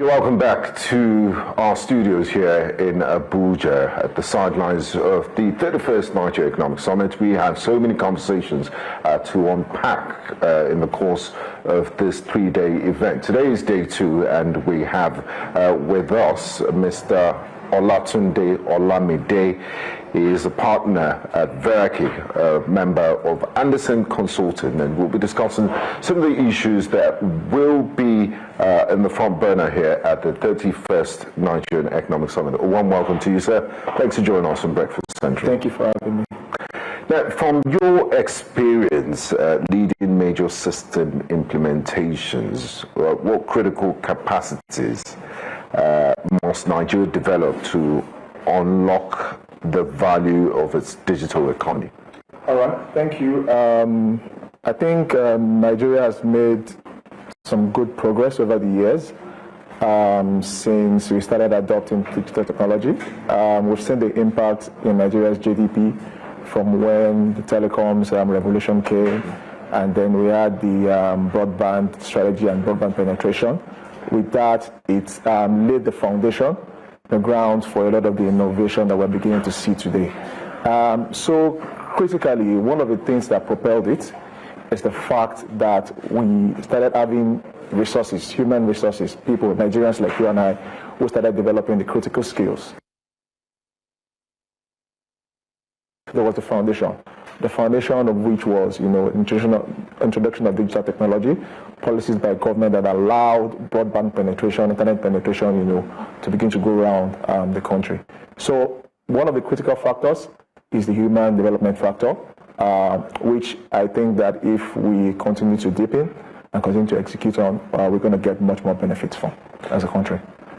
You're welcome back to our studios here in Abuja at the sidelines of the 31st Nigerian Economic Summit. We have so many conversations to unpack in the course of this three-day event. Today is day 2, and we have with us Mr. Olatunde Olajide. He is a partner at Verraki, a member of Andersen Consulting, and we'll be discussing some of the issues that will be in the front burner here at the 31st Nigerian Economic Summit. A warm welcome to you, sir. Thanks for joining us on Breakfast Central. Thank you for having me. Now, from your experience leading major system implementations, what critical capacities must Nigeria develop to unlock the value of its digital economy? All right, thank you. I think Nigeria has made some good progress over the years since we started adopting digital technology. We've seen the impact in Nigeria's GDP from when the telecoms revolution came, and then we had the broadband strategy and broadband penetration. With that, it laid the foundation, the grounds for a lot of the innovation that we're beginning to see today. So critically, one of the things that propelled it is the fact that we started having resources, human resources, people, Nigerians like you and I, who started developing the critical skills. There was the foundation of which was, introduction of digital technology, policies by government that allowed broadband penetration, internet penetration, to begin to go around the country. So one of the critical factors is the human development factor, which I think that if we continue to deepen and continue to execute on, we're going to get much more benefits from as a country.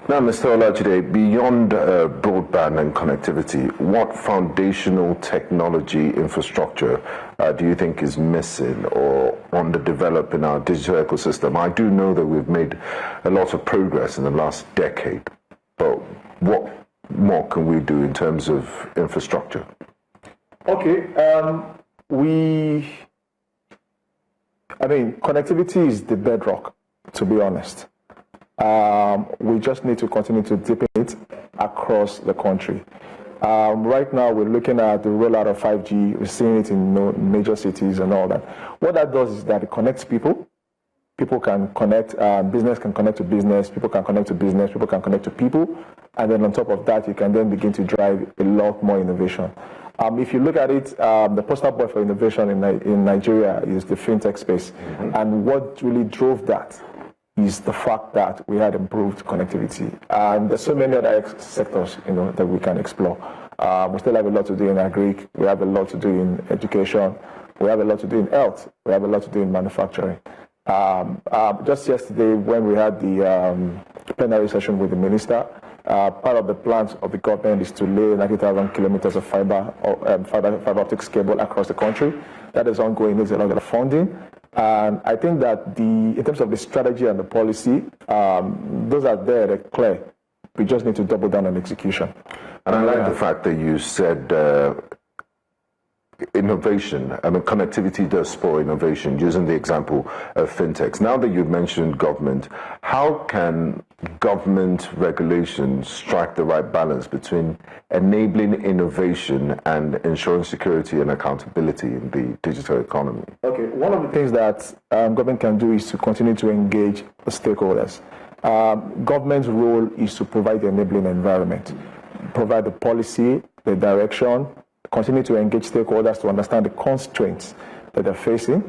Now, Mr. Olajide, beyond broadband and connectivity, what foundational technology infrastructure do you think is missing or underdeveloped in our digital ecosystem? I do know that we've made a lot of progress in the last decade, but what more can we do in terms of infrastructure? Okay, connectivity is the bedrock, to be honest. We just need to continue to deepen it across the country. Right now, we're looking at the rollout of 5G. We're seeing it in major cities and all that. What that does is that it connects people. People can connect, business can connect to business, people can connect to business, people can connect to people. And then on top of that, you can then begin to drive a lot more innovation. If you look at it, the poster boy for innovation in Nigeria is the fintech space. Mm-hmm. And what really drove that is the fact that we had improved connectivity. And there's so many other sectors, that we can explore. We still have a lot to do in agri. We have a lot to do in education. We have a lot to do in health. We have a lot to do in manufacturing. Just yesterday, when we had the plenary session with the minister, part of the plans of the government is to lay 90,000 kilometers of fiber optics cable across the country. That is ongoing. Needs a lot of funding. And I think that in terms of the strategy and the policy, those are there, they're clear. We just need to double down on execution. And I like the fact that you said innovation. Connectivity does spur innovation, using the example of fintechs. Now that you've mentioned government, how can government regulations strike the right balance between enabling innovation and ensuring security and accountability in the digital economy? Okay, one of the things that government can do is to continue to engage the stakeholders. Government's role is to provide the enabling environment, provide the policy, the direction, continue to engage stakeholders to understand the constraints that they're facing,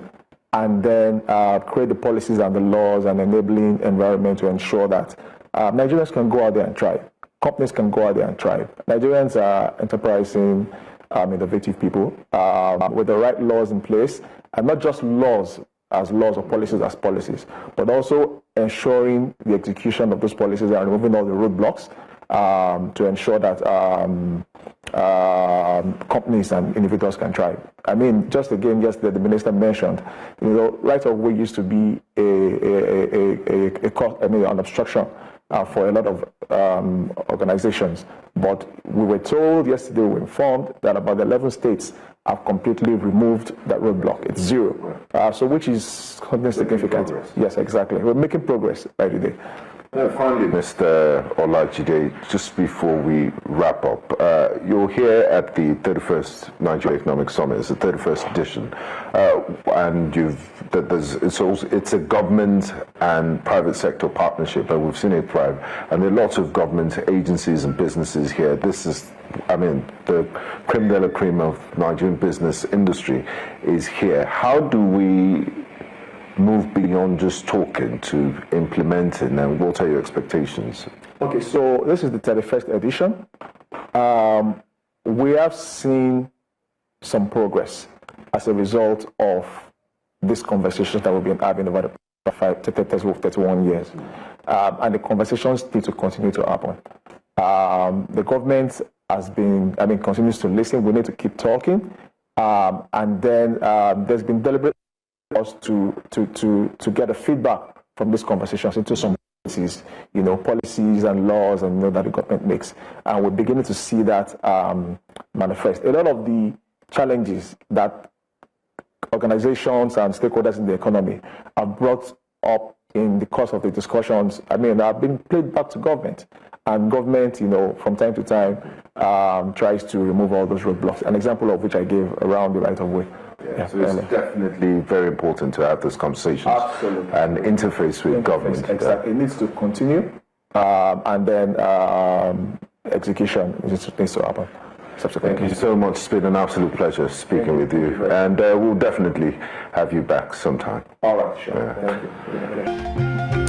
and then create the policies and the laws and enabling environment to ensure that Nigerians can go out there and thrive. Companies can go out there and thrive. Nigerians are enterprising, innovative people with the right laws in place, and not just laws as laws or policies as policies, but also ensuring the execution of those policies and removing all the roadblocks to ensure that companies and individuals can thrive. Just again, yesterday the minister mentioned, right of way used to be an obstruction for a lot of organizations. But we were told yesterday, we were informed that about 11 states have completely removed that roadblock. It's zero. So which is significant. Yes, exactly. We're making progress every day. Finally, Mr. Olajide, just before we wrap up, you're here at the 31st Nigerian Economic Summit. It's the 31st edition, and it's a government and private sector partnership, and we've seen it thrive. And there are lots of government agencies and businesses here. This is, the creme de la creme of Nigerian business industry is here. How do we move beyond just talking to implementing, and what are your expectations? Okay, so this is the 31st edition. We have seen some progress as a result of these conversations that we've been having over the 31 years. And the conversations need to continue to happen. The government continues to listen. We need to keep talking. And then there's been deliberate us to get a feedback from these conversations into some policies, policies and laws and that the government makes. And we're beginning to see that manifest. A lot of the challenges that organizations and stakeholders in the economy have brought up in the course of the discussions, have been played back to government. And government, from time to time, tries to remove all those roadblocks. An example of which I gave around the right of way. Yeah, so it's definitely very important to have those conversations. Absolutely. And interface with government. Exactly. It needs to continue, and then execution needs to happen. Thank you so much. It's been an absolute pleasure speaking with you. And we'll definitely have you back sometime. All right, sure. Thank you.